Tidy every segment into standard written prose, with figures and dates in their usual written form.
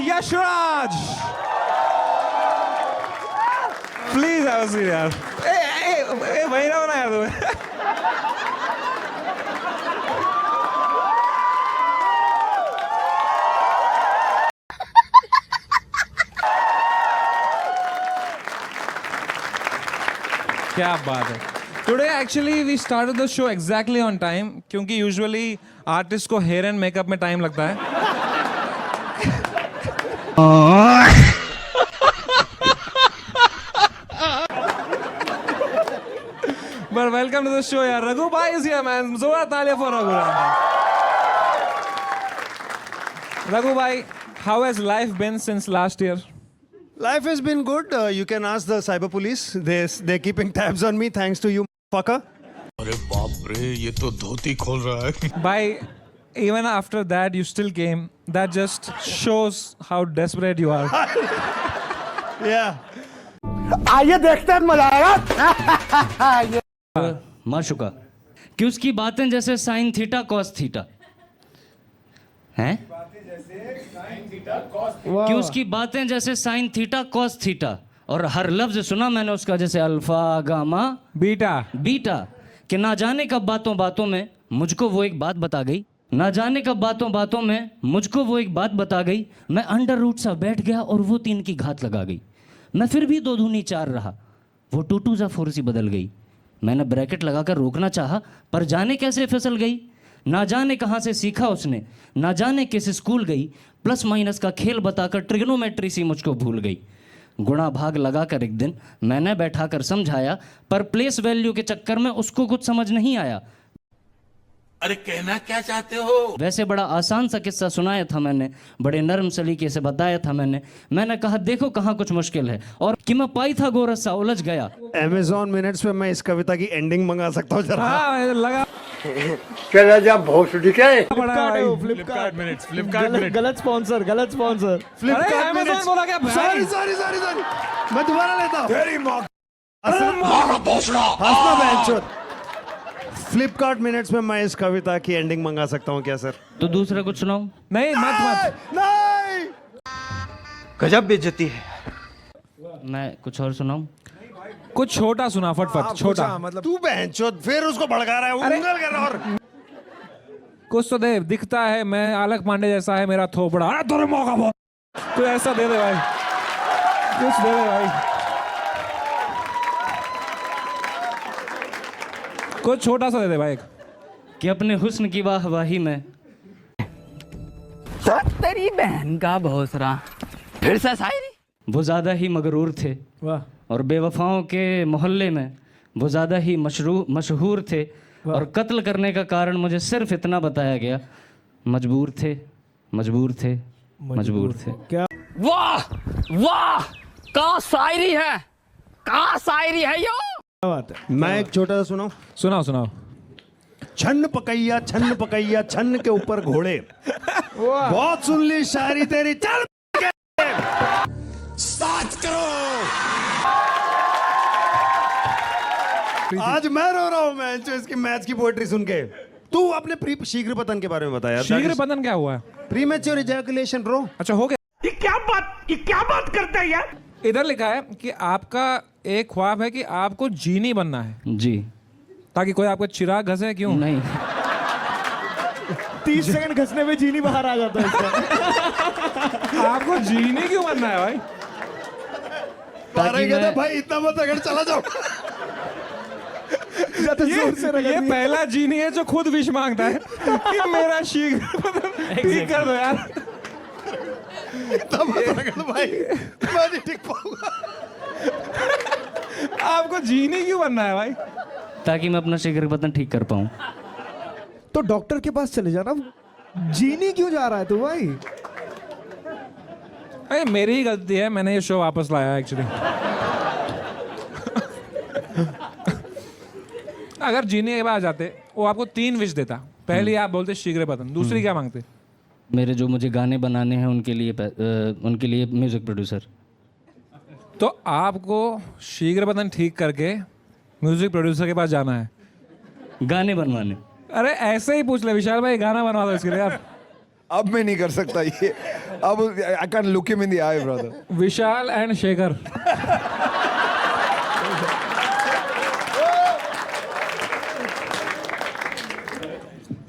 Yashraj. Please have a seat यार. ए वही रहो ना यार तुम्हें. क्या बात है. Today actually we started the show exactly on time क्योंकि usually artist को hair and makeup में time लगता है. But welcome to the show यार. Raghu bhai is here man. जोरदार तालियां for Raghu. Raghu bhai, how has life been since last year? Life has been good. You can ask the cyber police. They're keeping tabs on me thanks to you, fucker. अरे बाप रे, ये तो धोती खोल रहा है. By even after that you still came. That just shows how desperate you are. Yeah. आइए देखते हैं मजा आएगा. माशुका कि उसकी बातें जैसे साइन थीटा कॉस थीटा हैं, कि उसकी बातें जैसे साइन थीटा कॉस थीटा, और हर लफ्ज सुना मैंने उसका जैसे अल्फा गामा बीटा बीटा. कि ना जाने कब बातों बातों में मुझको वो एक बात बता गई, ना जाने कब बातों बातों में मुझको वो एक बात बता गई. मैं अंडर रूट सा बैठ गया और वो 3 की घात लगा गई. मैं फिर भी 2 दूनी 4 रहा, वो 2 2 4 सी बदल गई. मैंने ब्रैकेट लगाकर रोकना चाहा पर जाने कैसे फिसल गई. ना जाने कहाँ से सीखा उसने, ना जाने किस स्कूल गई. प्लस माइनस का खेल बताकर ट्रिग्नोमेट्री सी मुझको भूल गई. गुणा भाग लगाकर एक दिन मैंने बैठाकर समझाया पर प्लेस वैल्यू के चक्कर में उसको कुछ समझ नहीं आया. अरे कहना क्या चाहते हो? वैसे बड़ा आसान सा किस्सा सुनाया था मैंने, बड़े नरम सलीके से बताया था मैंने कहा देखो कहाँ कुछ मुश्किल है, और कि मैं पाई था गोरस सा उलझ गया. Amazon Minutes पे मैं इस कविता की एंडिंग मंगा सकता हूँ जरा. हाँ लगा चला जा भोसड़ी के. फ्लिपकार्ट मिनट्स गलत स्पॉन्सर फ्लिपकार्ट Amazon बोला क्या भाई? सॉरी मैं दोबारा लेता हूँ. तेरी माँ फ्लिपकार्ट मिनट्स में मैं इस कविता की एंडिंग मंगा सकता हूँ क्या सर? तो दूसरा कुछ सुनाऊं? नहीं मत नहीं. गजब बेइज्जती है. मैं कुछ और सुनाऊं? कुछ छोटा सुना फटफट छोटा. मतलब तू बहनचोद फिर उसको भड़का रहा है, वो उंगल कर रहा है. और कुछ तो दे. दिखता है मैं आलक पांडे जैसा है मेरा थोपड़ा. अरे तेरे मौका बहुत. तो ऐसा दे दे भाई, कुछ दे दे भाई. कुछ छोटा सा दे दे भाई. कि अपने हुस्न की वाहवाही में तेरी बहन का भोसरा फिर से शायरी. वो ज़्यादा ही मगरूर थे. वाह. और बेवफाओं के मोहल्ले में वो ज़्यादा ही मशहूर थे. और कत्ल करने का कारण मुझे सिर्फ इतना बताया गया, मजबूर थे. क्या वाह वाह, का शायरी है, का शायरी है यो. बात है. मैं एक छोटा सा सुनाऊं. सुनाओ. छन्न पकैया छन्न के ऊपर घोड़े. बहुत सुन ली शायरी तेरी. चल साथ करो. आज मैं रो रहा हूँ मैं जो इसकी मैच की पोएट्री सुन के. तू अपने शीघ्र पतन के बारे में बताया. शीघ्र पतन क्या हुआ? Premature ejaculation bro. अच्छा हो गया. ये क्या बात करता है यार. इधर लिखा है कि आपका एक ख्वाब है कि आपको जीनी बनना है. जी. ताकि कोई आपको चिराग घसे. क्यों नहीं, 30 सेकंड घसने में जीनी बाहर आ जाता है इसका. आपको जीनी क्यों बनना है भाई? भाई इतना मत अगर चला जाओ. ये पहला जीनी है जो खुद विश मांगता है कि मेरा शीघ्र ठीक कर दो यार. भाई मैं नहीं टिक पाऊंगा. आपको जीनी क्यों बनना है भाई? ताकि मैं अपना शीघ्र पतन ठीक कर पाऊं. तो डॉक्टर के पास चले जाना. जीनी क्यों जा रहा है तू भाई? अरे मेरी ही गलती है, मैंने ये शो वापस लाया एक्चुअली. अगर जीने के बाद जाते वो आपको 3 विश देता. पहली आप बोलते शीघ्र पतन, दूसरी क्या मांगते? मेरे जो मुझे गाने बनाने हैं उनके लिए म्यूजिक प्रोड्यूसर. तो आपको शीघ्र पतन ठीक करके म्यूजिक प्रोड्यूसर के पास जाना है गाने बनवाने. अरे ऐसे ही पूछ ले विशाल भाई, गाना बनवा दो इसके लिए आप. अब मैं नहीं कर सकता ये, अब I can look him in the I brother. Vishal and Shekhar.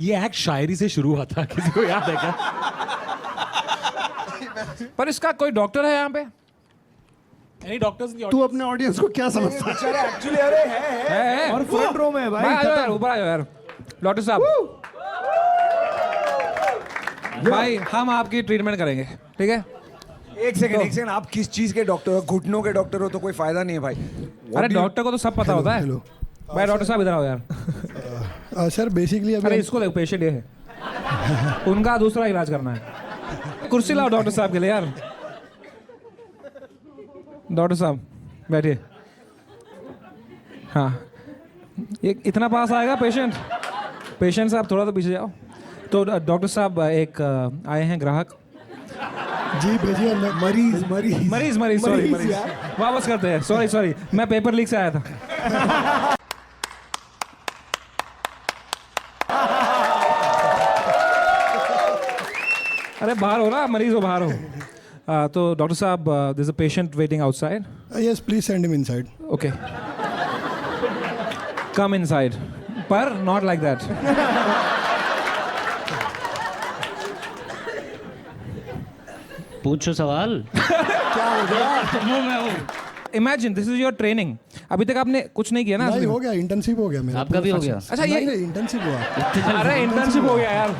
ये एक्ट शायरी से शुरू हुआ था, किसी को याद है क्या? पर इसका कोई डॉक्टर है यहाँ पे? एनी डॉक्टर्स तू अपने ऑडियंस को क्या समझता है? एक्चुअली अरे है और फ्रंट रो में है भाई आ जाओ यार, ऊपर आ जाओ यार। डॉक्टर साहब, भाई हम आपकी ट्रीटमेंट करेंगे, ठीक है? एक सेकंड, आप किस चीज के डॉक्टर हो? घुटनों के डॉक्टर हो तो कोई फायदा नहीं है भाई। अरे डॉक्टर को तो सब पता होता है। भाई डॉक्टर साहब इधर आओ यार। सर बेसिकली अरे इसको देखो, पेशेंट ये है, उनका दूसरा इलाज करना है। कुर्सी लाओ डॉक्टर साहब के लिए यार। डॉक्टर साहब बैठिए। हाँ, एक इतना पास आएगा पेशेंट। पेशेंट साहब थोड़ा तो पीछे जाओ। तो डॉक्टर साहब एक आए हैं ग्राहक। जी भेजिए अंदर। मरीज सॉरी, वापस करते हैं। सॉरी, मैं पेपर लीक से आया था। अरे बाहर हो ना, मरीज हो, बाहर हो। तो डॉक्टर साहब, there is a patient waiting outside. Yes please send him inside. Okay, come inside, पर नॉट लाइक दैट। पूछो सवाल। क्या हो गया? मुंह में हूँ। Imagine this is your training. अभी तक आपने कुछ नहीं किया ना? नहीं हो गया, इंटर्नशिप हो गया मेरा। आपका भी हो गया? अच्छा, ये इंटर्नशिप हुआ। अरे इंटर्नशिप हो गया यार।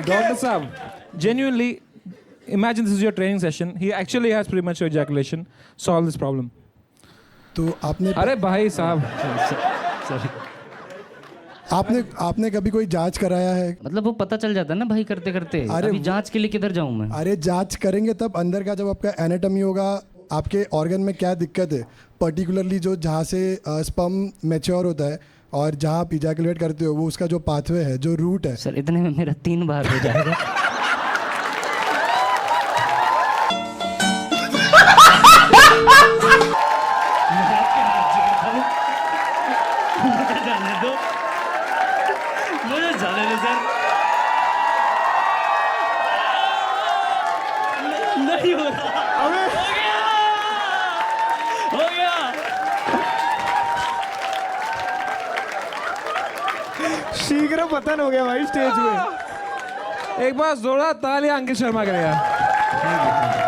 Doctor Saab, genuinely, imagine this is your training session. He actually has premature ejaculation. Solve this problem. तो आपने अरे भाई साहब, आपने कभी कोई जांच कराया है? मतलब वो पता चल जाता है ना भाई करते करते। अरे अभी जांच के लिए किधर जाऊं मैं? अरे जांच करेंगे तब अंदर का, जब आपका एनाटॉमी होगा, आपके ऑर्गन में क्या दिक्कत है, पर्टिकुलरली जो जहाँ से स्पर्म मैच्योर होता है और जहाँ आप इजैकुलेट करते हो, वो उसका जो पाथवे है, जो रूट है। सर इतने में मेरा 3 बार हो जाएगा। मुझे जाने दो सर। नहीं हो रहा। हो गया। शीघ्र पतन हो गया भाई स्टेज में। एक बार जोरदार तालियां अंकित शर्मा के लिए यार।